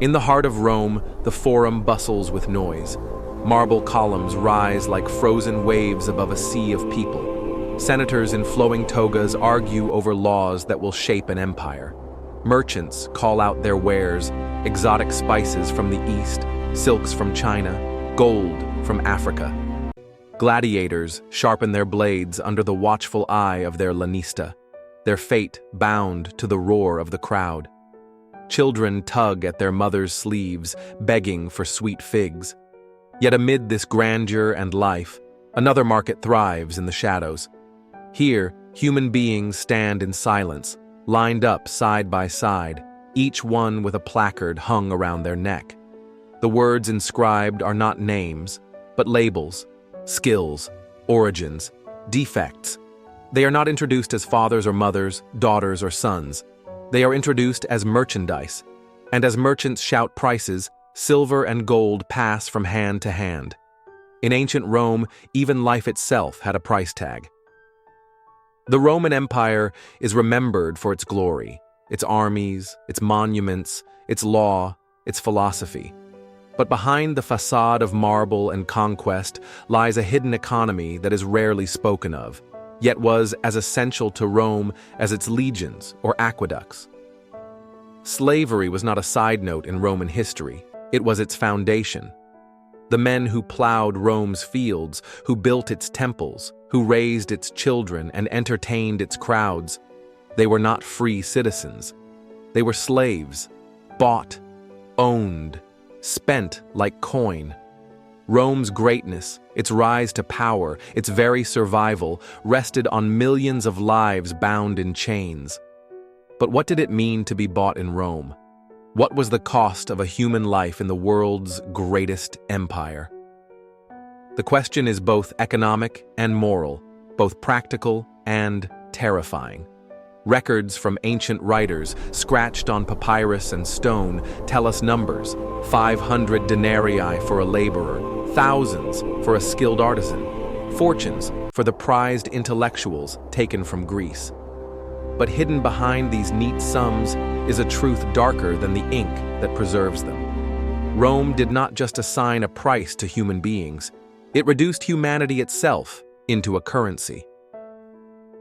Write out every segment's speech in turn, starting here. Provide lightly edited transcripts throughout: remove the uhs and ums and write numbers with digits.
In the heart of Rome, the Forum bustles with noise. Marble columns rise like frozen waves above a sea of people. Senators in flowing togas argue over laws that will shape an empire. Merchants call out their wares, exotic spices from the east, silks from China, gold from Africa. Gladiators sharpen their blades under the watchful eye of their lanista, their fate bound to the roar of the crowd. Children tug at their mothers' sleeves, begging for sweet figs. Yet amid this grandeur and life, another market thrives in the shadows. Here, human beings stand in silence, lined up side by side, each one with a placard hung around their neck. The words inscribed are not names, but labels, skills, origins, defects. They are not introduced as fathers or mothers, daughters or sons. They are introduced as merchandise, and as merchants shout prices, silver and gold pass from hand to hand. In ancient Rome, even life itself had a price tag. The Roman Empire is remembered for its glory, its armies, its monuments, its law, its philosophy. But behind the facade of marble and conquest lies a hidden economy that is rarely spoken of, yet was as essential to Rome as its legions or aqueducts. Slavery was not a side note in Roman history, it was its foundation. The men who plowed Rome's fields, who built its temples, who raised its children and entertained its crowds, they were not free citizens. They were slaves, bought, owned, spent like coin. Rome's greatness, its rise to power, its very survival, rested on millions of lives bound in chains. But what did it mean to be bought in Rome? What was the cost of a human life in the world's greatest empire? The question is both economic and moral, both practical and terrifying. Records from ancient writers, scratched on papyrus and stone, tell us numbers: 500 denarii for a laborer, thousands for a skilled artisan, fortunes for the prized intellectuals taken from Greece. But hidden behind these neat sums is a truth darker than the ink that preserves them. Rome did not just assign a price to human beings, it reduced humanity itself into a currency.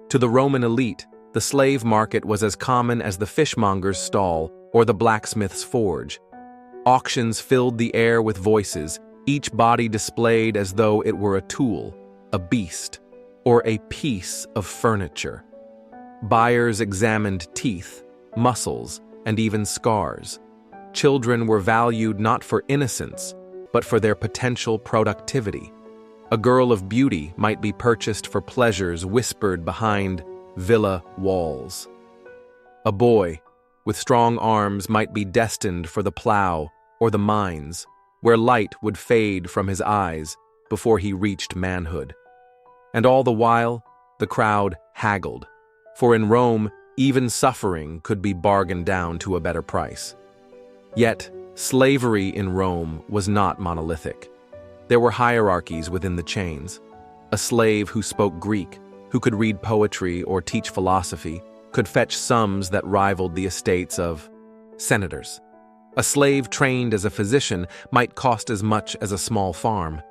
To the Roman elite, the slave market was as common as the fishmonger's stall or the blacksmith's forge. Auctions filled the air with voices, each body displayed as though it were a tool, a beast, or a piece of furniture. Buyers examined teeth, muscles, and even scars. Children were valued not for innocence, but for their potential productivity. A girl of beauty might be purchased for pleasures whispered behind villa walls. A boy with strong arms might be destined for the plow or the mines, where light would fade from his eyes before he reached manhood. And all the while, the crowd haggled, for in Rome, even suffering could be bargained down to a better price. Yet, slavery in Rome was not monolithic. There were hierarchies within the chains. A slave who spoke Greek, who could read poetry or teach philosophy, could fetch sums that rivaled the estates of senators. A slave trained as a physician might cost as much as a small farm.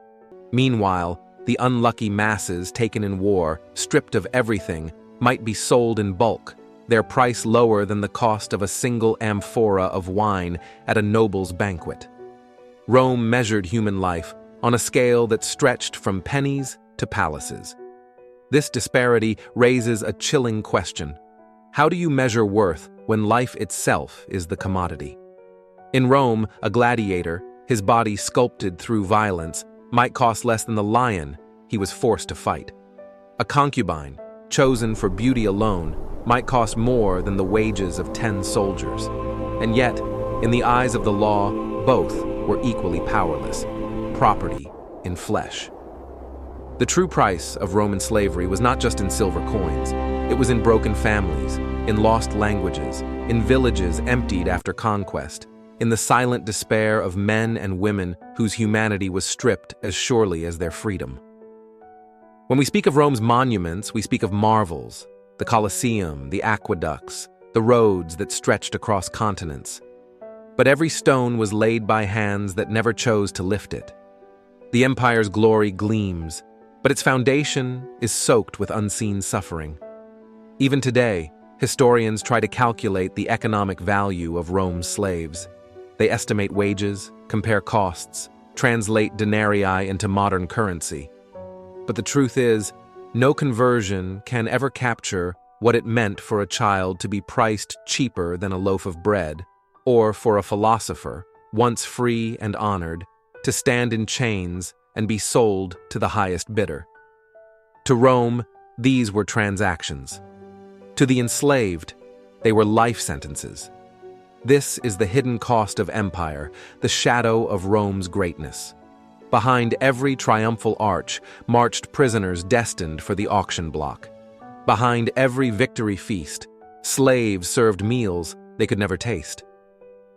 Meanwhile, the unlucky masses taken in war, stripped of everything, might be sold in bulk, their price lower than the cost of a single amphora of wine at a noble's banquet. Rome measured human life on a scale that stretched from pennies to palaces. This disparity raises a chilling question. How do you measure worth when life itself is the commodity? In Rome, a gladiator, his body sculpted through violence, might cost less than the lion he was forced to fight. A concubine, chosen for beauty alone, might cost more than the wages of 10 soldiers. And yet, in the eyes of the law, both were equally powerless, property in flesh. The true price of Roman slavery was not just in silver coins. It was in broken families, in lost languages, in villages emptied after conquest, in the silent despair of men and women whose humanity was stripped as surely as their freedom. When we speak of Rome's monuments, we speak of marvels, the Colosseum, the aqueducts, the roads that stretched across continents. But every stone was laid by hands that never chose to lift it. The empire's glory gleams, but its foundation is soaked with unseen suffering. Even today, historians try to calculate the economic value of Rome's slaves. They estimate wages, compare costs, translate denarii into modern currency. But the truth is, no conversion can ever capture what it meant for a child to be priced cheaper than a loaf of bread, or for a philosopher, once free and honored, to stand in chains and be sold to the highest bidder. To Rome, these were transactions. To the enslaved, they were life sentences. This is the hidden cost of empire, the shadow of Rome's greatness. Behind every triumphal arch marched prisoners destined for the auction block. Behind every victory feast, slaves served meals they could never taste.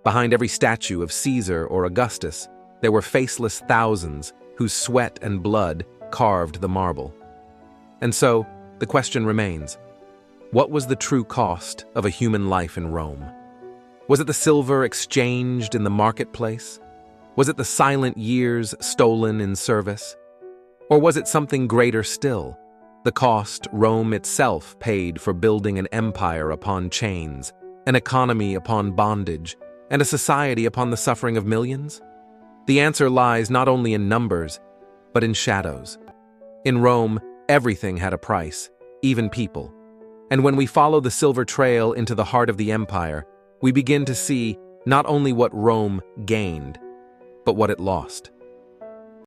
Behind every statue of Caesar or Augustus, there were faceless thousands whose sweat and blood carved the marble. And so, the question remains, what was the true cost of a human life in Rome? Was it the silver exchanged in the marketplace? Was it the silent years stolen in service? Or was it something greater still, the cost Rome itself paid for building an empire upon chains, an economy upon bondage, and a society upon the suffering of millions? The answer lies not only in numbers, but in shadows. In Rome, everything had a price, even people. And when we follow the silver trail into the heart of the empire, we begin to see not only what Rome gained, but what it lost.